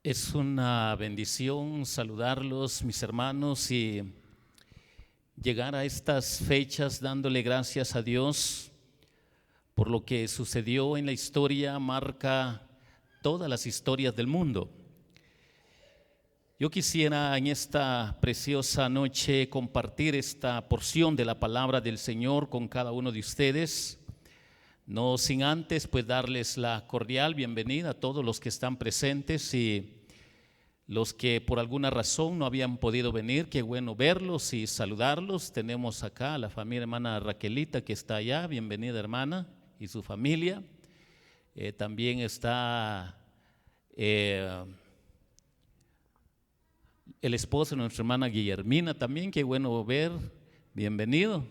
Es una bendición saludarlos, mis hermanos, y llegar a estas fechas dándole gracias a Dios por lo que sucedió en la historia, marca todas las historias del mundo. Yo quisiera en esta preciosa noche compartir esta porción de la palabra del Señor con cada uno de ustedes. No sin antes pues darles la cordial bienvenida a todos los que están presentes y los que por alguna razón no habían podido venir. Qué bueno verlos y saludarlos. Tenemos acá a la familia hermana Raquelita que está allá, bienvenida hermana y su familia. También está el esposo de nuestra hermana Guillermina también, qué bueno ver, bienvenido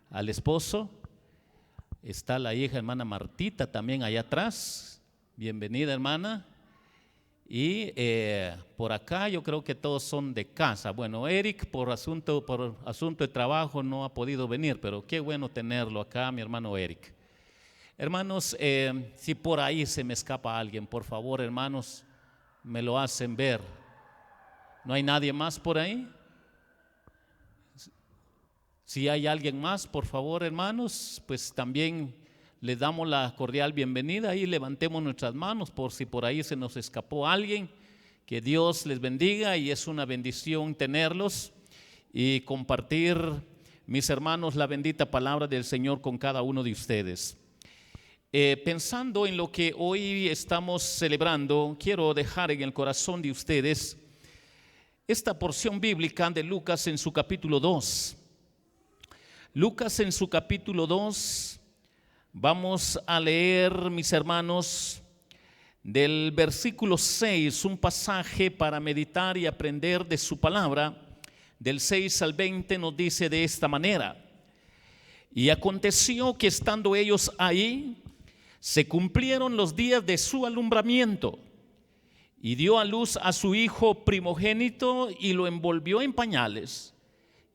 al esposo. Está la hija hermana Martita también allá atrás, bienvenida hermana. Y por acá yo creo que todos son de casa. Bueno, Eric por asunto de trabajo no ha podido venir, pero qué bueno tenerlo acá, mi hermano Eric. Hermanos, si por ahí se me escapa alguien, por favor hermanos, me lo hacen ver. ¿No hay nadie más por ahí? Si hay alguien más, por favor, hermanos, pues también les damos la cordial bienvenida y levantemos nuestras manos por si por ahí se nos escapó alguien. Que Dios les bendiga y es una bendición tenerlos y compartir, mis hermanos, la bendita palabra del Señor con cada uno de ustedes. Pensando en lo que hoy estamos celebrando, quiero dejar en el corazón de ustedes esta porción bíblica de Lucas en su capítulo 2. Lucas en su capítulo 2, vamos a leer, mis hermanos, del versículo 6, un pasaje para meditar y aprender de su palabra. Del 6 al 20 nos dice de esta manera: y aconteció que estando ellos ahí, se cumplieron los días de su alumbramiento, y dio a luz a su hijo primogénito y lo envolvió en pañales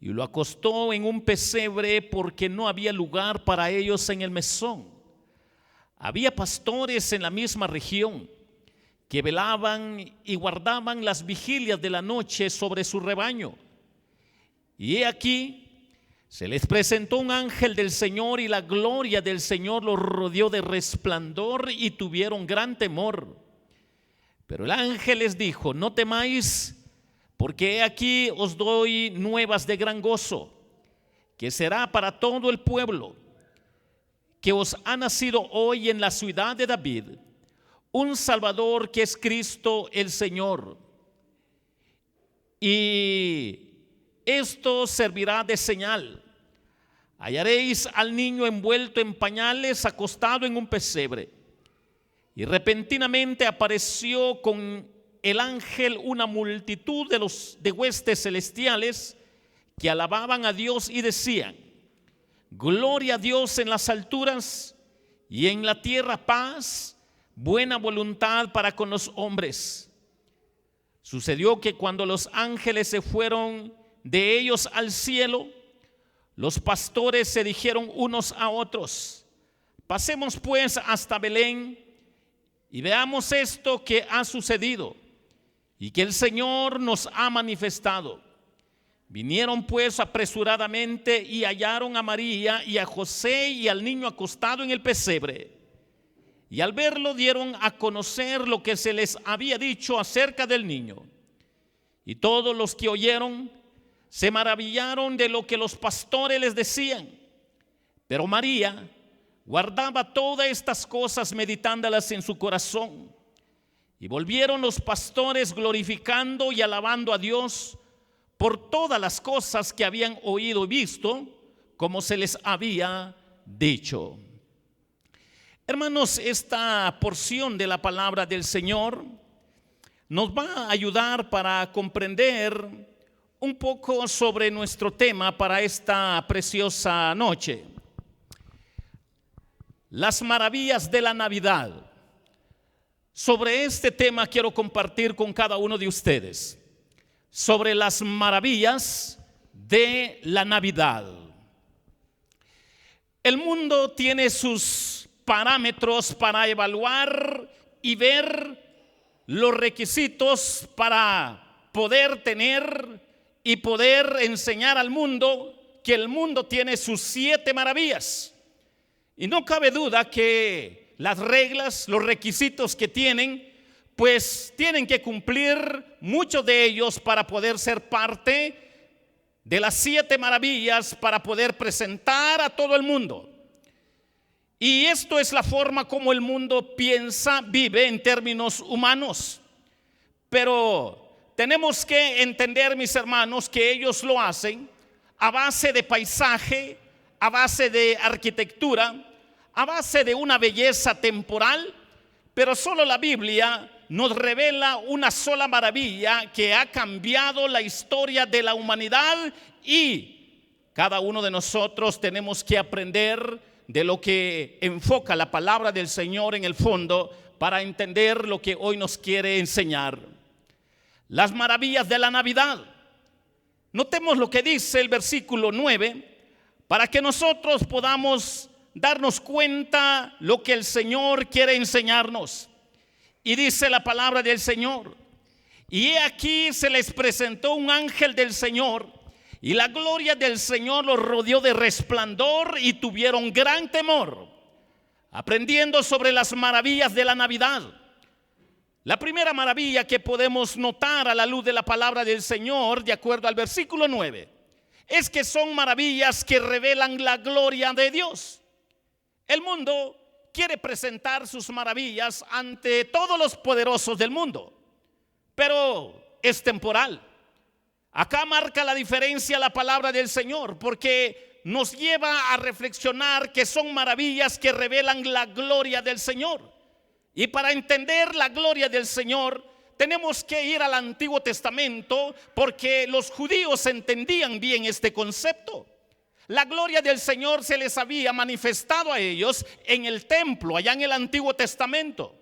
y lo acostó en un pesebre porque no había lugar para ellos en el mesón. Había pastores en la misma región que velaban y guardaban las vigilias de la noche sobre su rebaño. Y he aquí, se les presentó un ángel del Señor y la gloria del Señor los rodeó de resplandor y tuvieron gran temor. Pero el ángel les dijo: no temáis, porque he aquí os doy nuevas de gran gozo, que será para todo el pueblo, que os ha nacido hoy en la ciudad de David un Salvador, que es Cristo el Señor. Y esto servirá de señal: hallaréis al niño envuelto en pañales, acostado en un pesebre. Y repentinamente apareció con el ángel una multitud de huestes celestiales que alababan a Dios y decían: gloria a Dios en las alturas y en la tierra paz, buena voluntad para con los hombres. Sucedió que cuando los ángeles se fueron de ellos al cielo, los pastores se dijeron unos a otros: pasemos pues hasta Belén y veamos esto que ha sucedido y que el Señor nos ha manifestado. Vinieron pues apresuradamente y hallaron a María y a José y al niño acostado en el pesebre. Y al verlo dieron a conocer lo que se les había dicho acerca del niño. Y todos los que oyeron se maravillaron de lo que los pastores les decían. Pero María guardaba todas estas cosas, meditándolas en su corazón. Y volvieron los pastores glorificando y alabando a Dios por todas las cosas que habían oído y visto, como se les había dicho. Hermanos, esta porción de la palabra del Señor nos va a ayudar para comprender un poco sobre nuestro tema para esta preciosa noche: las maravillas de la Navidad. Sobre este tema quiero compartir con cada uno de ustedes, sobre las maravillas de la Navidad. El mundo tiene sus parámetros para evaluar y ver los requisitos para poder tener y poder enseñar al mundo que el mundo tiene sus 7 maravillas. Y no cabe duda que las reglas, los requisitos que tienen, pues tienen que cumplir muchos de ellos para poder ser parte de las 7 maravillas, para poder presentar a todo el mundo. Y esto es la forma como el mundo piensa, vive en términos humanos. Pero tenemos que entender, mis hermanos, que ellos lo hacen a base de paisaje, a base de arquitectura, a base de una belleza temporal. Pero solo la Biblia nos revela una sola maravilla que ha cambiado la historia de la humanidad, y cada uno de nosotros tenemos que aprender de lo que enfoca la palabra del Señor en el fondo para entender lo que hoy nos quiere enseñar. Las maravillas de la Navidad. Notemos lo que dice el versículo 9 para que nosotros podamos darnos cuenta lo que el Señor quiere enseñarnos. Y dice la palabra del Señor: y he aquí se les presentó un ángel del Señor, y la gloria del Señor los rodeó de resplandor, y tuvieron gran temor. Aprendiendo sobre las maravillas de la Navidad. La primera maravilla que podemos notar a la luz de la palabra del Señor, de acuerdo al versículo 9, es que son maravillas que revelan la gloria de Dios. El mundo quiere presentar sus maravillas ante todos los poderosos del mundo, pero es temporal. Acá marca la diferencia la palabra del Señor, porque nos lleva a reflexionar que son maravillas que revelan la gloria del Señor. Y para entender la gloria del Señor tenemos que ir al Antiguo Testamento, porque los judíos entendían bien este concepto. La gloria del Señor se les había manifestado a ellos en el templo, allá en el Antiguo Testamento.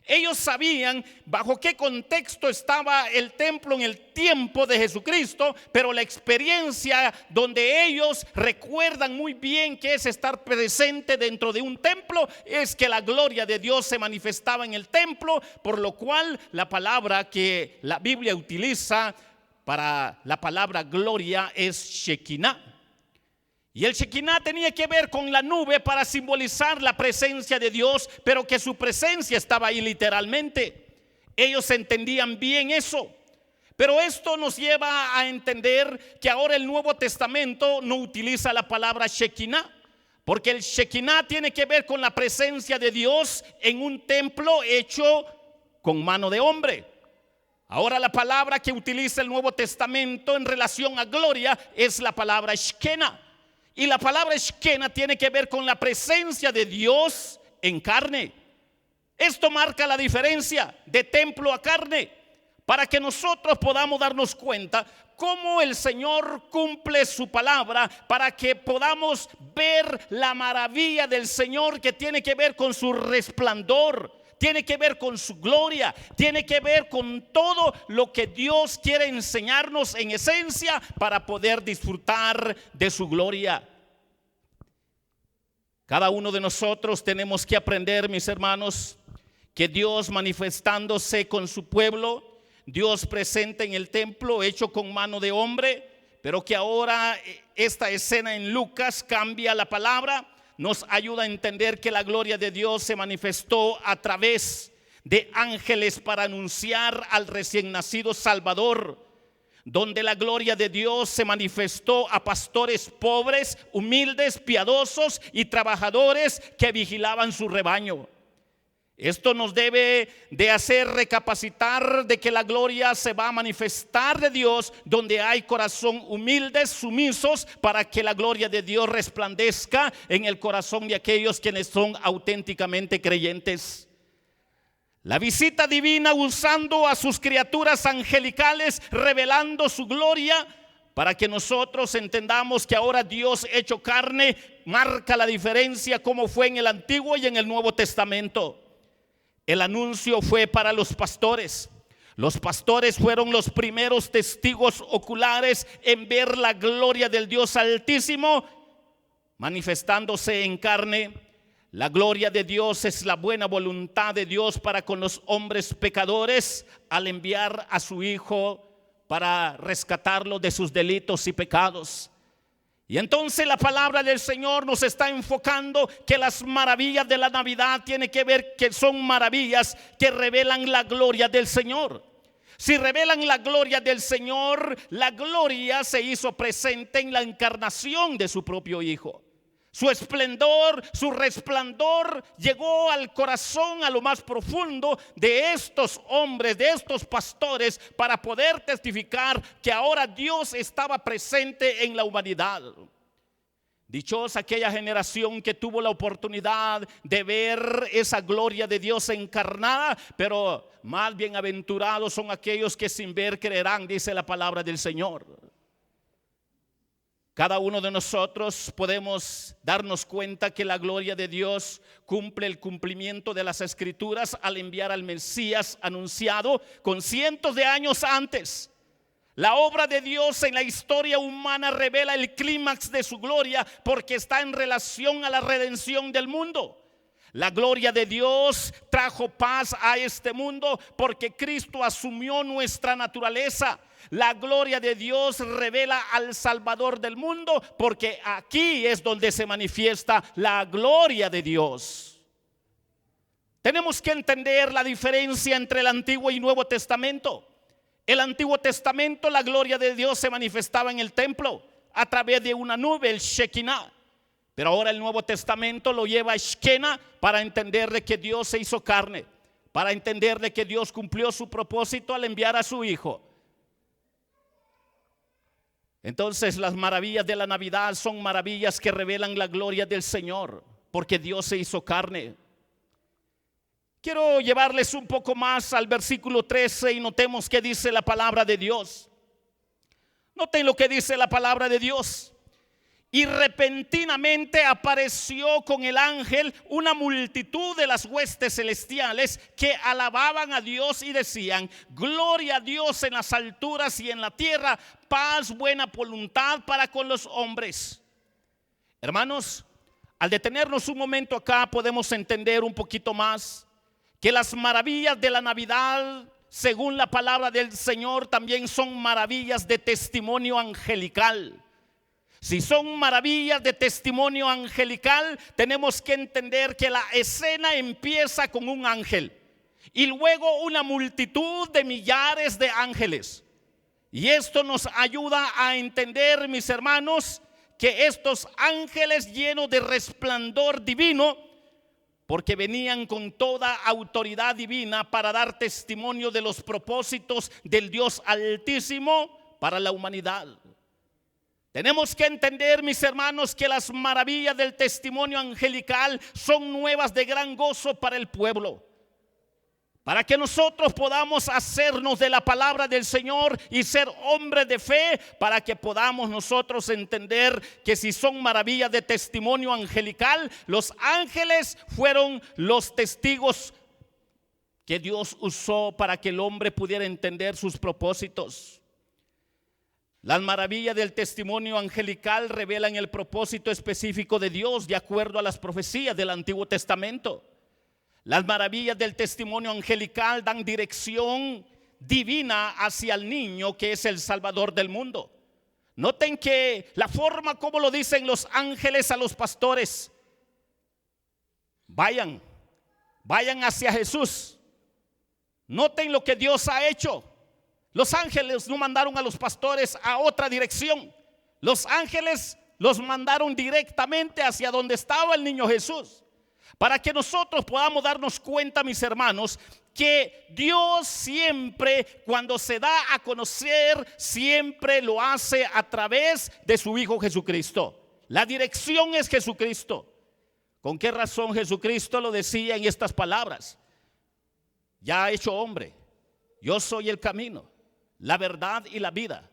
Ellos sabían bajo qué contexto estaba el templo en el tiempo de Jesucristo, pero la experiencia donde ellos recuerdan muy bien que es estar presente dentro de un templo es que la gloria de Dios se manifestaba en el templo, por lo cual la palabra que la Biblia utiliza para la palabra gloria es Shekinah. Y el Shekinah tenía que ver con la nube para simbolizar la presencia de Dios, pero que su presencia estaba ahí literalmente. Ellos entendían bien eso. Pero esto nos lleva a entender que ahora el Nuevo Testamento no utiliza la palabra Shekinah, porque el Shekinah tiene que ver con la presencia de Dios en un templo hecho con mano de hombre. Ahora la palabra que utiliza el Nuevo Testamento en relación a gloria es la palabra Shekinah. Y la palabra Shekinah tiene que ver con la presencia de Dios en carne. Esto marca la diferencia de templo a carne, para que nosotros podamos darnos cuenta cómo el Señor cumple su palabra, para que podamos ver la maravilla del Señor, que tiene que ver con su resplandor, tiene que ver con su gloria, tiene que ver con todo lo que Dios quiere enseñarnos en esencia para poder disfrutar de su gloria. Cada uno de nosotros tenemos que aprender, mis hermanos, que Dios manifestándose con su pueblo, Dios presente en el templo hecho con mano de hombre, pero que ahora esta escena en Lucas cambia la palabra. Nos ayuda a entender que la gloria de Dios se manifestó a través de ángeles para anunciar al recién nacido Salvador, donde la gloria de Dios se manifestó a pastores pobres, humildes, piadosos y trabajadores que vigilaban su rebaño. Esto nos debe de hacer recapacitar de que la gloria se va a manifestar de Dios donde hay corazón humildes, sumisos, para que la gloria de Dios resplandezca en el corazón de aquellos quienes son auténticamente creyentes. La visita divina usando a sus criaturas angelicales, revelando su gloria, para que nosotros entendamos que ahora Dios hecho carne marca la diferencia, como fue en el Antiguo y en el Nuevo Testamento. El anuncio fue para los pastores. Los pastores fueron los primeros testigos oculares en ver la gloria del Dios Altísimo manifestándose en carne. La gloria de Dios es la buena voluntad de Dios para con los hombres pecadores al enviar a su Hijo para rescatarlos de sus delitos y pecados. Y entonces la palabra del Señor nos está enfocando que las maravillas de la Navidad tienen que ver que son maravillas que revelan la gloria del Señor. Si revelan la gloria del Señor, la gloria se hizo presente en la encarnación de su propio Hijo. Su esplendor, su resplandor llegó al corazón, a lo más profundo de estos hombres, de estos pastores, para poder testificar que ahora Dios estaba presente en la humanidad. Dichosa aquella generación que tuvo la oportunidad de ver esa gloria de Dios encarnada, pero más bienaventurados son aquellos que sin ver creerán, dice la palabra del Señor. Cada uno de nosotros podemos darnos cuenta que la gloria de Dios cumple el cumplimiento de las Escrituras al enviar al Mesías anunciado con cientos de años antes. La obra de Dios en la historia humana revela el clímax de su gloria porque está en relación a la redención del mundo. La gloria de Dios trajo paz a este mundo porque Cristo asumió nuestra naturaleza. La gloria de Dios revela al Salvador del mundo porque aquí es donde se manifiesta la gloria de Dios. Tenemos que entender la diferencia entre el Antiguo y Nuevo Testamento. El Antiguo Testamento, la gloria de Dios se manifestaba en el templo a través de una nube, el Shekinah. Pero ahora el Nuevo Testamento lo lleva a Shekinah para entender de que Dios se hizo carne, para entender de que Dios cumplió su propósito al enviar a su Hijo. Entonces las maravillas de la Navidad son maravillas que revelan la gloria del Señor, porque Dios se hizo carne. Quiero llevarles un poco más al versículo 13 y notemos qué dice la palabra de Dios. Noten lo que dice la palabra de Dios. Y repentinamente apareció con el ángel una multitud de las huestes celestiales que alababan a Dios y decían: gloria a Dios en las alturas y en la tierra, paz, buena voluntad para con los hombres. Hermanos, al detenernos un momento acá podemos entender un poquito más que las maravillas de la Navidad, según la palabra del Señor, también son maravillas de testimonio angelical. Si son maravillas de testimonio angelical, tenemos que entender que la escena empieza con un ángel y luego una multitud de millares de ángeles. Y esto nos ayuda a entender, mis hermanos, que estos ángeles llenos de resplandor divino, porque venían con toda autoridad divina para dar testimonio de los propósitos del Dios Altísimo para la humanidad. Tenemos que entender, mis hermanos, que las maravillas del testimonio angelical son nuevas de gran gozo para el pueblo. Para que nosotros podamos hacernos de la palabra del Señor y ser hombres de fe, para que podamos nosotros entender que si son maravillas de testimonio angelical, los ángeles fueron los testigos que Dios usó para que el hombre pudiera entender sus propósitos. Las maravillas del testimonio angelical revelan el propósito específico de Dios de acuerdo a las profecías del Antiguo Testamento. Las maravillas del testimonio angelical dan dirección divina hacia el niño que es el Salvador del mundo. Noten que la forma como lo dicen los ángeles a los pastores: vayan hacia Jesús. Noten lo que Dios ha hecho. Los ángeles no mandaron a los pastores a otra dirección. Los ángeles los mandaron directamente hacia donde estaba el niño Jesús. Para que nosotros podamos darnos cuenta, mis hermanos, que Dios siempre, cuando se da a conocer, siempre lo hace a través de su Hijo Jesucristo. La dirección es Jesucristo. ¿Con qué razón Jesucristo lo decía en estas palabras? Ya hecho hombre, yo soy el camino, la verdad y la vida,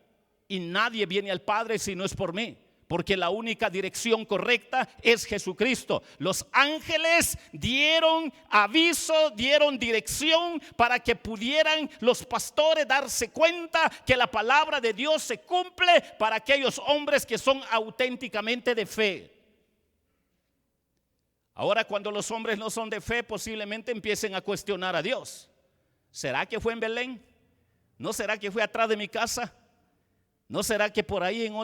y nadie viene al Padre si no es por mí, porque la única dirección correcta es Jesucristo. Los ángeles dieron aviso, dieron dirección para que pudieran los pastores darse cuenta que la palabra de Dios se cumple para aquellos hombres que son auténticamente de fe. Ahora, cuando los hombres no son de fe, posiblemente empiecen a cuestionar a Dios. ¿Será que fue en Belén? ¿No será que fue atrás de mi casa? ¿No será que por ahí en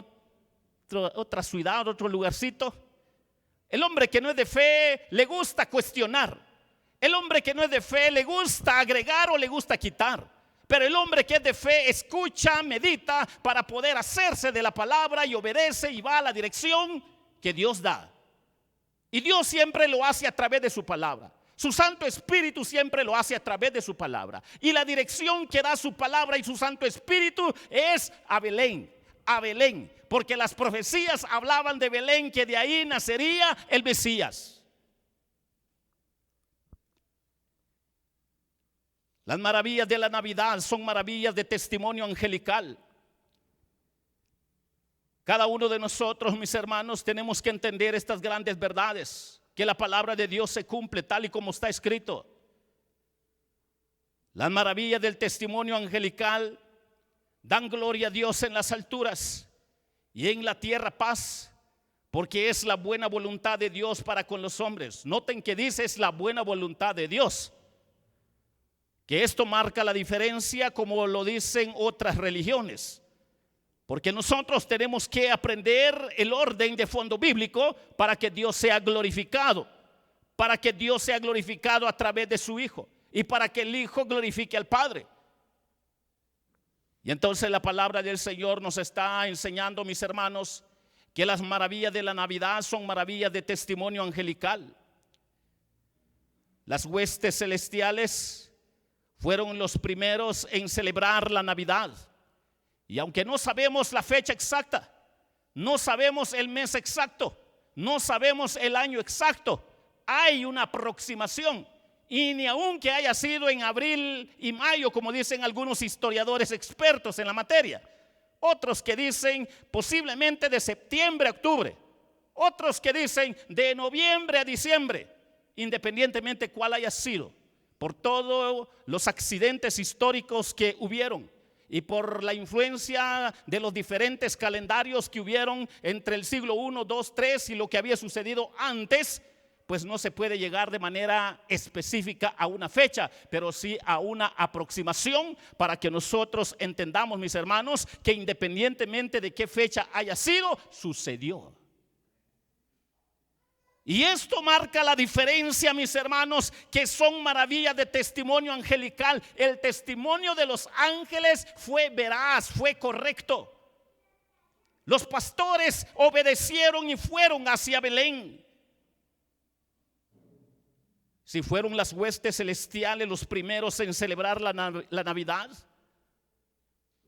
otra ciudad, otro lugarcito? El hombre que no es de fe le gusta cuestionar. El hombre que no es de fe le gusta agregar o le gusta quitar. Pero el hombre que es de fe escucha, medita para poder hacerse de la palabra y obedece y va a la dirección que Dios da. Y Dios siempre lo hace a través de su palabra. Su Santo Espíritu siempre lo hace a través de su palabra. Y la dirección que da su palabra y su Santo Espíritu es a Belén. A Belén. Porque las profecías hablaban de Belén, que de ahí nacería el Mesías. Las maravillas de la Navidad son maravillas de testimonio angelical. Cada uno de nosotros, mis hermanos, tenemos que entender estas grandes verdades, que la palabra de Dios se cumple tal y como está escrito. Las maravillas del testimonio angelical dan gloria a Dios en las alturas y en la tierra paz, porque es la buena voluntad de Dios para con los hombres. Noten que dice es la buena voluntad de Dios, que esto marca la diferencia como lo dicen otras religiones. Porque nosotros tenemos que aprender el orden de fondo bíblico para que Dios sea glorificado. Para que Dios sea glorificado a través de su Hijo. Y para que el Hijo glorifique al Padre. Y entonces la palabra del Señor nos está enseñando, mis hermanos, que las maravillas de la Navidad son maravillas de testimonio angelical. Las huestes celestiales fueron los primeros en celebrar la Navidad. Y aunque no sabemos la fecha exacta, no sabemos el mes exacto, no sabemos el año exacto, hay una aproximación. Y ni aun que haya sido en abril y mayo, como dicen algunos historiadores expertos en la materia. Otros que dicen posiblemente de septiembre a octubre. Otros que dicen de noviembre a diciembre, independientemente cuál haya sido, por todos los accidentes históricos que hubieron. Y por la influencia de los diferentes calendarios que hubieron entre el siglo I, II, III y lo que había sucedido antes, pues no se puede llegar de manera específica a una fecha, pero sí a una aproximación para que nosotros entendamos, mis hermanos, que independientemente de qué fecha haya sido, sucedió. Y esto marca la diferencia, mis hermanos, que son maravillas de testimonio angelical. El testimonio de los ángeles fue veraz, fue correcto. Los pastores obedecieron y fueron hacia Belén. Si fueron las huestes celestiales los primeros en celebrar la Navidad,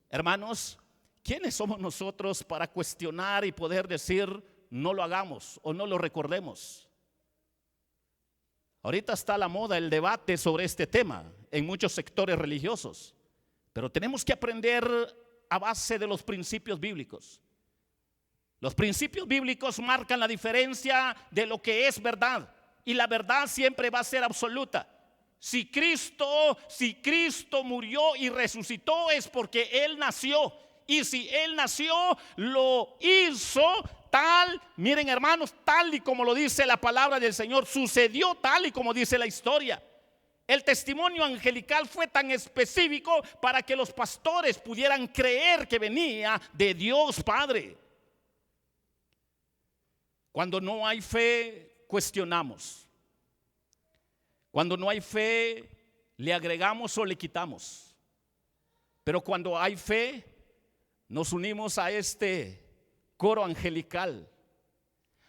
hermanos, ¿quiénes somos nosotros para cuestionar y poder decir no lo hagamos o no lo recordemos? Ahorita está la moda, el debate sobre este tema en muchos sectores religiosos, pero tenemos que aprender a base de los principios bíblicos. Los principios bíblicos marcan la diferencia de lo que es verdad, y la verdad siempre va a ser absoluta. Si Cristo murió y resucitó es porque Él nació, y si Él nació, lo hizo tal, miren hermanos, tal y como lo dice la palabra del Señor, sucedió tal y como dice la historia. El testimonio angelical fue tan específico para que los pastores pudieran creer que venía de Dios Padre. Cuando no hay fe, cuestionamos. Cuando no hay fe, le agregamos o le quitamos. Pero cuando hay fe, nos unimos a este coro angelical.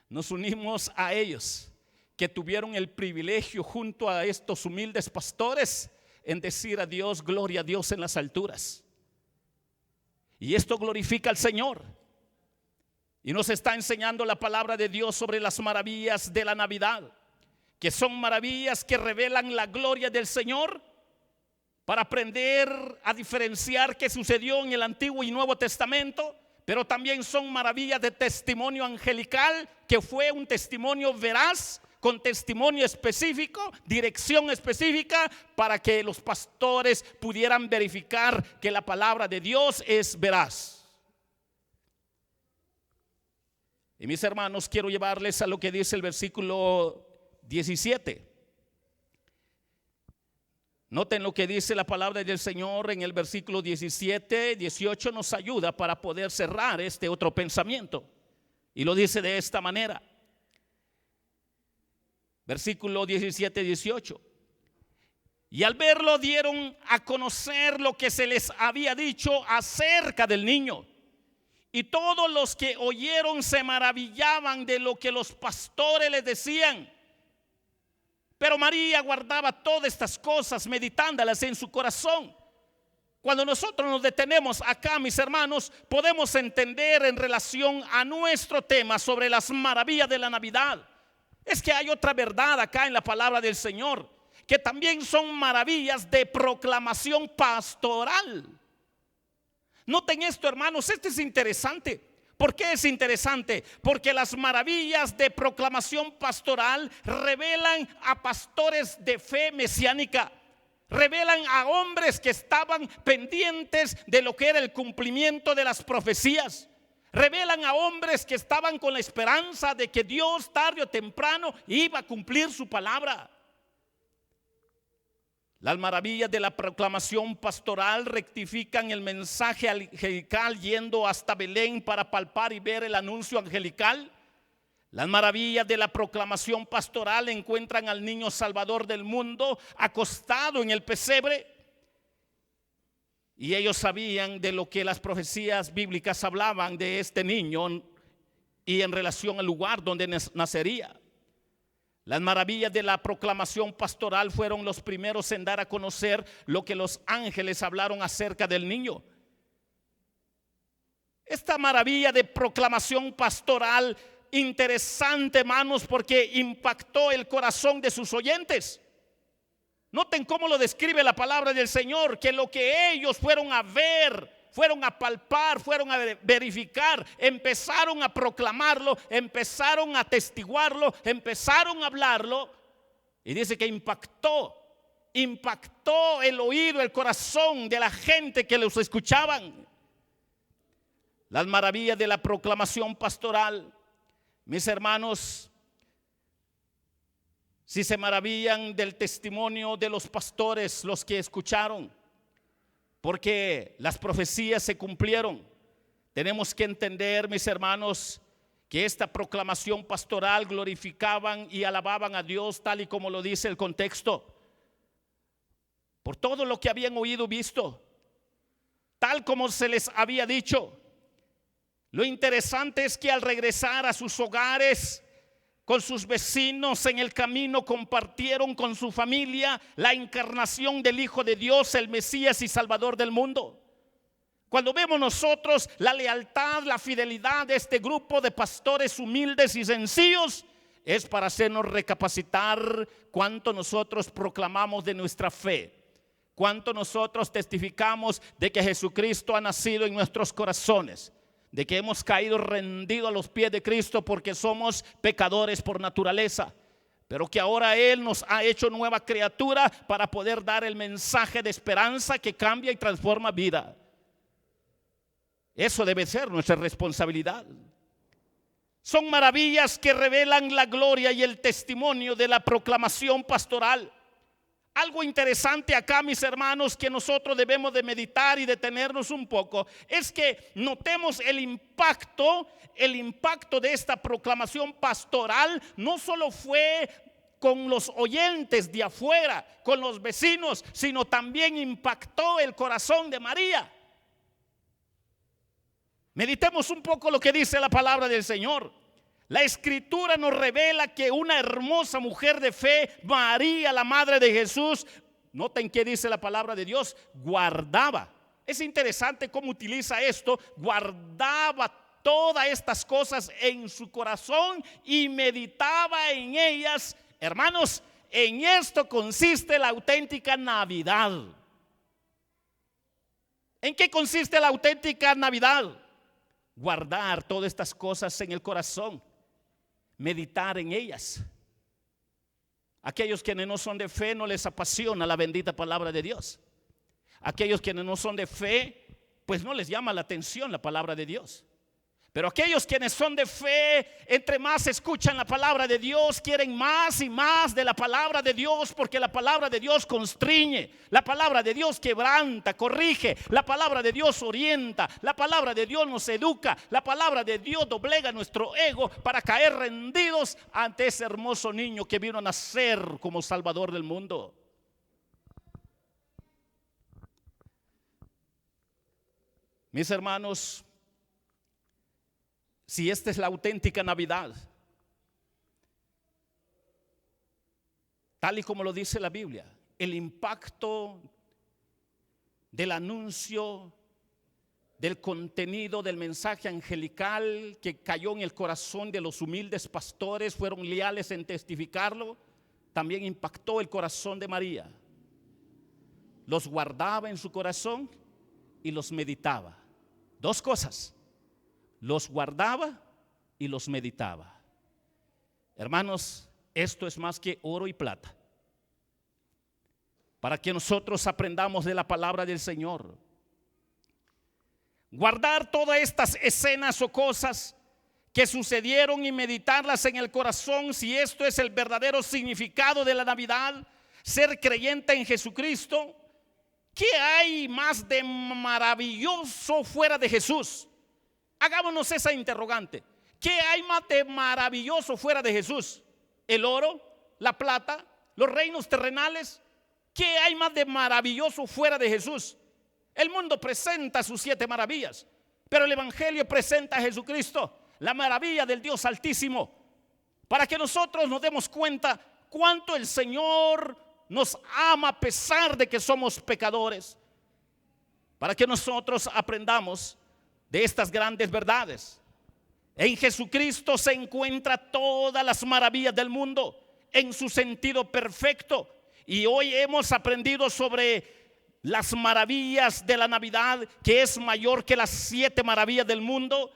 Nos unimos a ellos que tuvieron el privilegio junto a estos humildes pastores en decir a Dios, gloria a Dios en las alturas. Y esto glorifica al Señor. Y nos está enseñando la palabra de Dios sobre las maravillas de la Navidad, que son maravillas que revelan la gloria del Señor, para aprender a diferenciar qué sucedió en el Antiguo y Nuevo Testamento. Pero también son maravillas de testimonio angelical, que fue un testimonio veraz, con testimonio específico, dirección específica, para que los pastores pudieran verificar que la palabra de Dios es veraz. Y mis hermanos, quiero llevarles a lo que dice el versículo 17. Noten lo que dice la palabra del Señor en el versículo 17, 18 nos ayuda para poder cerrar este otro pensamiento. Y lo dice de esta manera. Versículo 17, 18. Y al verlo dieron a conocer lo que se les había dicho acerca del niño. Y todos los que oyeron se maravillaban de lo que los pastores les decían. Pero María guardaba todas estas cosas, meditándolas en su corazón. Cuando nosotros nos detenemos acá, mis hermanos, podemos entender en relación a nuestro tema sobre las maravillas de la Navidad. Es que hay otra verdad acá en la palabra del Señor, que también son maravillas de proclamación pastoral. Noten esto, hermanos, esto es interesante. ¿Por qué es interesante? Porque las maravillas de proclamación pastoral revelan a pastores de fe mesiánica, revelan a hombres que estaban pendientes de lo que era el cumplimiento de las profecías, revelan a hombres que estaban con la esperanza de que Dios tarde o temprano iba a cumplir su palabra. Las maravillas de la proclamación pastoral rectifican el mensaje angelical yendo hasta Belén para palpar y ver el anuncio angelical. Las maravillas de la proclamación pastoral encuentran al niño salvador del mundo acostado en el pesebre. Y ellos sabían de lo que las profecías bíblicas hablaban de este niño y en relación al lugar donde nacería. Las maravillas de la proclamación pastoral fueron los primeros en dar a conocer lo que los ángeles hablaron acerca del niño. Esta maravilla de proclamación pastoral, interesante, hermanos, porque impactó el corazón de sus oyentes. Noten cómo lo describe la palabra del Señor, que lo que ellos fueron a ver, fueron a palpar, fueron a verificar, empezaron a proclamarlo, empezaron a atestiguarlo, empezaron a hablarlo. Y dice que impactó el oído, el corazón de la gente que los escuchaban. Las maravillas de la proclamación pastoral, mis hermanos, si se maravillan del testimonio de los pastores, los que escucharon, porque las profecías se cumplieron, tenemos que entender, mis hermanos, que esta proclamación pastoral glorificaban y alababan a Dios tal y como lo dice el contexto, por todo lo que habían oído, visto, tal como se les había dicho. Lo interesante es que al regresar a sus hogares, con sus vecinos en el camino, compartieron con su familia la encarnación del Hijo de Dios, el Mesías y Salvador del mundo. Cuando vemos nosotros la lealtad, la fidelidad de este grupo de pastores humildes y sencillos, es para hacernos recapacitar cuánto nosotros proclamamos de nuestra fe, cuánto nosotros testificamos de que Jesucristo ha nacido en nuestros corazones, de que hemos caído rendidos a los pies de Cristo porque somos pecadores por naturaleza, pero que ahora Él nos ha hecho nueva criatura para poder dar el mensaje de esperanza que cambia y transforma vida. Eso debe ser nuestra responsabilidad. Son maravillas que revelan la gloria y el testimonio de la proclamación pastoral. Algo interesante acá, mis hermanos, que nosotros debemos de meditar y detenernos un poco, es que notemos el impacto de esta proclamación pastoral. No solo fue con los oyentes de afuera, con los vecinos, sino también impactó el corazón de María. Meditemos un poco lo que dice la palabra del Señor. La escritura nos revela que una hermosa mujer de fe, María, la madre de Jesús, noten que dice la palabra de Dios, guardaba. Es interesante cómo utiliza esto, guardaba todas estas cosas en su corazón y meditaba en ellas. Hermanos, en esto consiste la auténtica Navidad. ¿En qué consiste la auténtica Navidad? Guardar todas estas cosas en el corazón, meditar en ellas. Aquellos quienes no son de fe no les apasiona la bendita palabra de Dios. Aquellos quienes no son de fe, pues no les llama la atención la palabra de Dios. Pero aquellos quienes son de fe, entre más escuchan la palabra de Dios, quieren más y más de la palabra de Dios, porque la palabra de Dios constriñe, la palabra de Dios quebranta, corrige, la palabra de Dios orienta, la palabra de Dios nos educa, la palabra de Dios doblega nuestro ego para caer rendidos ante ese hermoso niño que vino a nacer como Salvador del mundo. Mis hermanos, si esta es la auténtica Navidad, tal y como lo dice la Biblia, el impacto del anuncio, del contenido del mensaje angelical que cayó en el corazón de los humildes pastores, fueron leales en testificarlo, también impactó el corazón de María. Los guardaba en su corazón y los meditaba. Dos cosas: los guardaba y los meditaba. Hermanos, esto es más que oro y plata, para que nosotros aprendamos de la palabra del Señor. Guardar todas estas escenas o cosas que sucedieron y meditarlas en el corazón, si esto es el verdadero significado de la Navidad, ser creyente en Jesucristo. ¿Qué hay más de maravilloso fuera de Jesús? Hagámonos esa interrogante. ¿Qué hay más de maravilloso fuera de Jesús? ¿El oro? ¿La plata? ¿Los reinos terrenales? ¿Qué hay más de maravilloso fuera de Jesús? El mundo presenta sus 7 maravillas, pero el Evangelio presenta a Jesucristo, la maravilla del Dios Altísimo, para que nosotros nos demos cuenta cuánto el Señor nos ama a pesar de que somos pecadores, para que nosotros aprendamos de estas grandes verdades. En Jesucristo se encuentra todas las maravillas del mundo en su sentido perfecto, y hoy hemos aprendido sobre las maravillas de la Navidad, que es mayor que las 7 maravillas del mundo.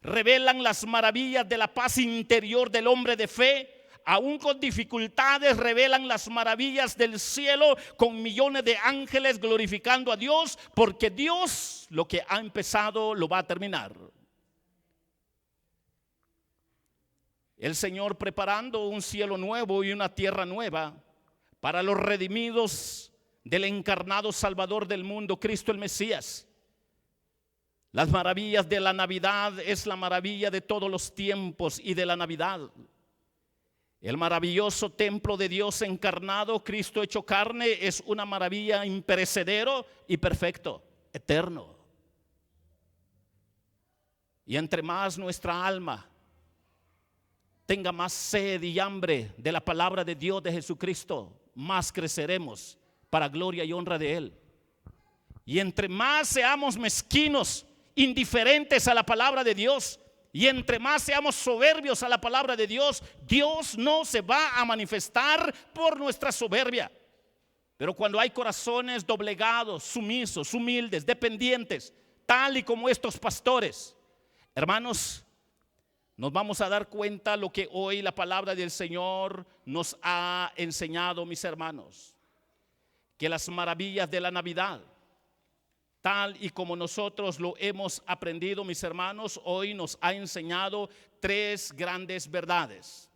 Revelan las maravillas de la paz interior del hombre de fe. Aún con dificultades revelan las maravillas del cielo, con millones de ángeles glorificando a Dios, porque Dios lo que ha empezado lo va a terminar. El Señor preparando un cielo nuevo y una tierra nueva para los redimidos del encarnado Salvador del mundo, Cristo el Mesías. Las maravillas de la Navidad es la maravilla de todos los tiempos y de la Navidad. El maravilloso templo de Dios encarnado, Cristo hecho carne, es una maravilla imperecedero y perfecto, eterno. Y entre más nuestra alma tenga más sed y hambre de la palabra de Dios, de Jesucristo, más creceremos para gloria y honra de Él. Y entre más seamos mezquinos, indiferentes a la palabra de Dios, y entre más seamos soberbios a la palabra de Dios, Dios no se va a manifestar por nuestra soberbia. Pero cuando hay corazones doblegados, sumisos, humildes, dependientes, tal y como estos pastores, hermanos, nos vamos a dar cuenta lo que hoy la palabra del Señor nos ha enseñado, mis hermanos, que las maravillas de la Navidad, tal y como nosotros lo hemos aprendido, mis hermanos, hoy nos ha enseñado 3 grandes verdades,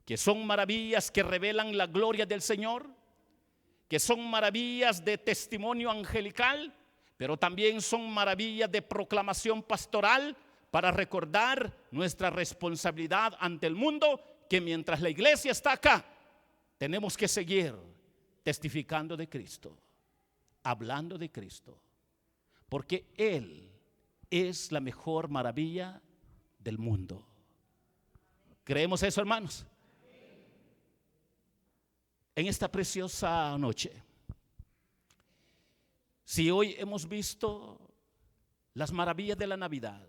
que son maravillas que revelan la gloria del Señor, que son maravillas de testimonio angelical, pero también son maravillas de proclamación pastoral, para recordar nuestra responsabilidad ante el mundo, que mientras la iglesia está acá, tenemos que seguir testificando de Cristo, hablando de Cristo, porque Él es la mejor maravilla del mundo. ¿Creemos eso, hermanos? En esta preciosa noche, si hoy hemos visto las maravillas de la Navidad,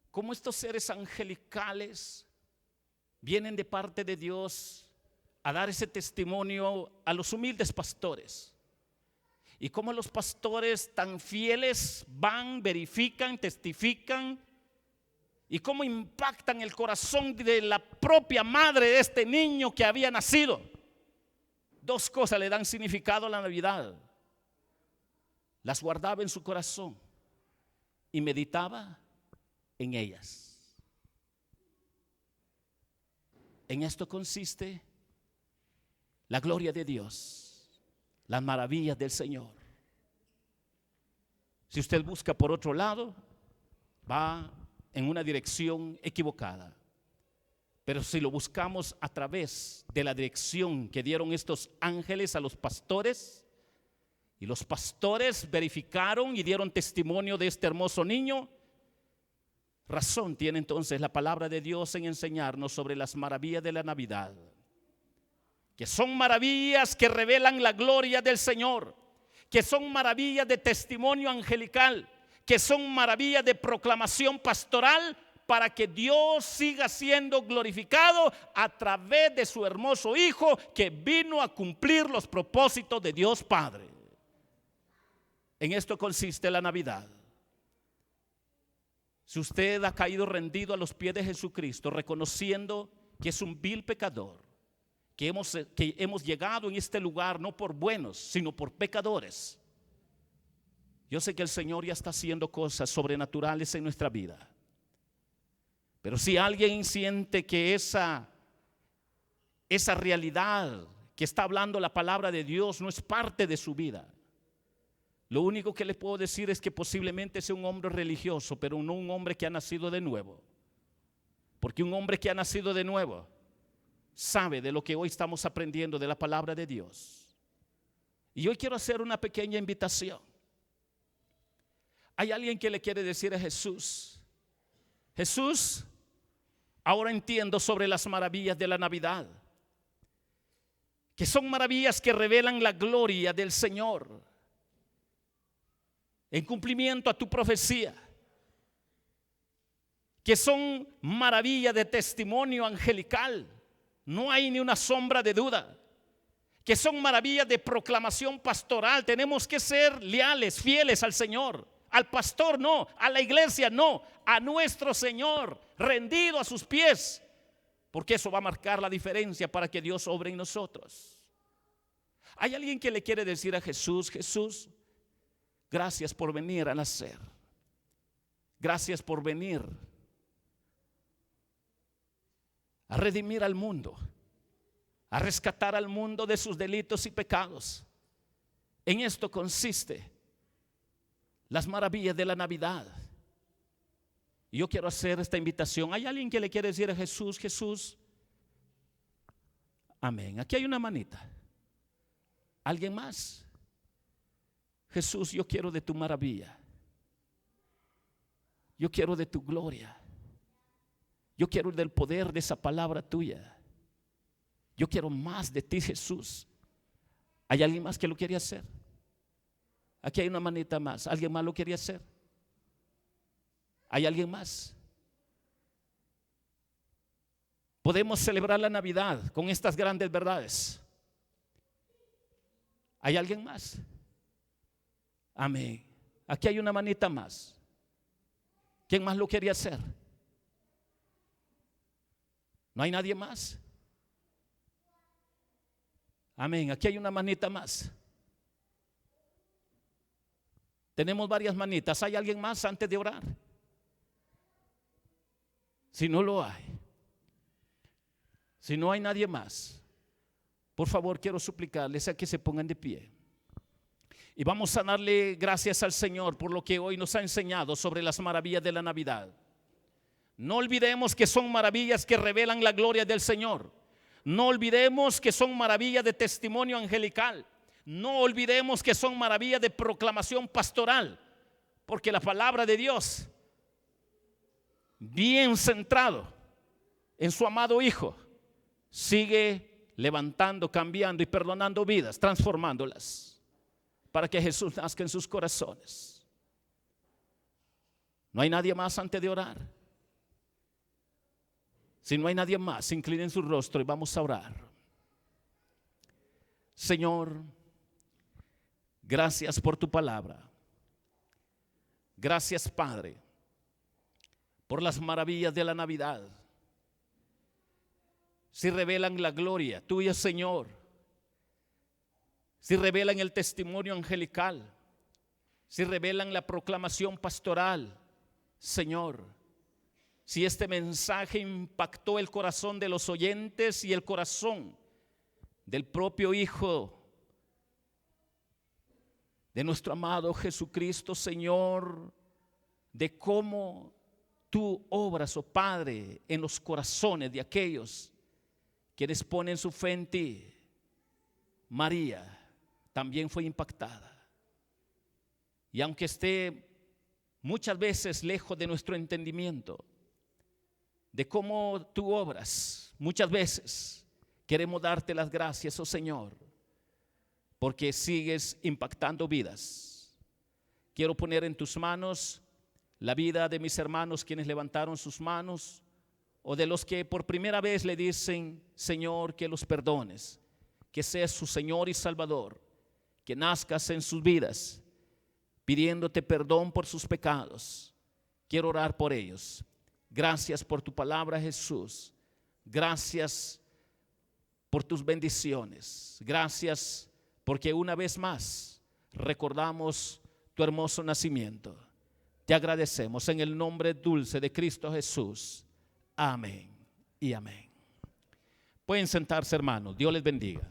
cómo estos seres angelicales vienen de parte de Dios a dar ese testimonio a los humildes pastores, y cómo los pastores tan fieles van, verifican, testifican, y cómo impactan el corazón de la propia madre de este niño que había nacido. 2 cosas le dan significado a la Navidad. Las guardaba en su corazón y meditaba en ellas. En esto consiste la gloria de Dios, las maravillas del Señor. Si usted busca por otro lado, va en una dirección equivocada. Pero si lo buscamos a través de la dirección que dieron estos ángeles a los pastores, y los pastores verificaron y dieron testimonio de este hermoso niño, razón tiene entonces la palabra de Dios en enseñarnos sobre las maravillas de la Navidad, que son maravillas que revelan la gloria del Señor, que son maravillas de testimonio angelical, que son maravillas de proclamación pastoral, para que Dios siga siendo glorificado a través de su hermoso Hijo, que vino a cumplir los propósitos de Dios Padre. En esto consiste la Navidad. Si usted ha caído rendido a los pies de Jesucristo, reconociendo que es un vil pecador, que hemos llegado en este lugar no por buenos, sino por pecadores, yo sé que el Señor ya está haciendo cosas sobrenaturales en nuestra vida. Pero si alguien siente que esa realidad que está hablando la palabra de Dios no es parte de su vida, lo único que le puedo decir es que posiblemente sea un hombre religioso, pero no un hombre que ha nacido de nuevo. Porque un hombre que ha nacido de nuevo sabe de lo que hoy estamos aprendiendo de la palabra de Dios. Y hoy quiero hacer una pequeña invitación. Hay alguien que le quiere decir a Jesús: Jesús, ahora entiendo sobre las maravillas de la Navidad, que son maravillas que revelan la gloria del Señor, en cumplimiento a tu profecía, que son maravillas de testimonio angelical, no hay ni una sombra de duda, que son maravillas de proclamación pastoral. Tenemos que ser leales, fieles al Señor, al pastor no, a la iglesia no, a nuestro Señor, rendido a sus pies, porque eso va a marcar la diferencia para que Dios obre en nosotros. Hay alguien que le quiere decir a Jesús: Jesús, gracias por venir a nacer, gracias por venir a redimir al mundo, a rescatar al mundo de sus delitos y pecados. En esto consiste las maravillas de la Navidad. Y yo quiero hacer esta invitación. ¿Hay alguien que le quiere decir a Jesús: Jesús? Amén. Aquí hay una manita. ¿Alguien más? Jesús, yo quiero de tu maravilla. Yo quiero de tu gloria. Yo quiero del poder de esa palabra tuya. Yo quiero más de ti, Jesús. ¿Hay alguien más que lo quiere hacer? Aquí hay una manita más. ¿Alguien más lo quería hacer? ¿Hay alguien más? Podemos celebrar la Navidad con estas grandes verdades. ¿Hay alguien más? Amén. Aquí hay una manita más. ¿Quién más lo quería hacer? ¿No hay nadie más? Amén. Aquí hay una manita más. Tenemos varias manitas. ¿Hay alguien más antes de orar? Si no lo hay, si no hay nadie más, por favor quiero suplicarles a que se pongan de pie. Y vamos a darle gracias al Señor por lo que hoy nos ha enseñado sobre las maravillas de la Navidad. No olvidemos que son maravillas que revelan la gloria del Señor. No olvidemos que son maravillas de testimonio angelical. No olvidemos que son maravillas de proclamación pastoral. Porque la palabra de Dios, bien centrado en su amado Hijo, sigue levantando, cambiando y perdonando vidas, transformándolas, para que Jesús nazca en sus corazones. ¿No hay nadie más antes de orar? Si no hay nadie más, inclinen su rostro y vamos a orar. Señor, gracias por tu palabra. Gracias, Padre, por las maravillas de la Navidad. Si revelan la gloria tuya, Señor, si revelan el testimonio angelical, si revelan la proclamación pastoral, Señor, si este mensaje impactó el corazón de los oyentes y el corazón del propio Hijo de nuestro amado Jesucristo, Señor, de cómo tú obras, oh Padre, en los corazones de aquellos quienes ponen su fe en ti. María también fue impactada. Y aunque esté muchas veces lejos de nuestro entendimiento, de cómo tú obras, muchas veces queremos darte las gracias, oh Señor, porque sigues impactando vidas. Quiero poner en tus manos la vida de mis hermanos quienes levantaron sus manos, o de los que por primera vez le dicen, Señor, que los perdones, que seas su Señor y Salvador, que nazcas en sus vidas, pidiéndote perdón por sus pecados. Quiero orar por ellos. Gracias por tu palabra, Jesús. Gracias por tus bendiciones. Gracias porque una vez más recordamos tu hermoso nacimiento. Te agradecemos en el nombre dulce de Cristo Jesús. Amén y amén. Pueden sentarse, hermanos. Dios les bendiga.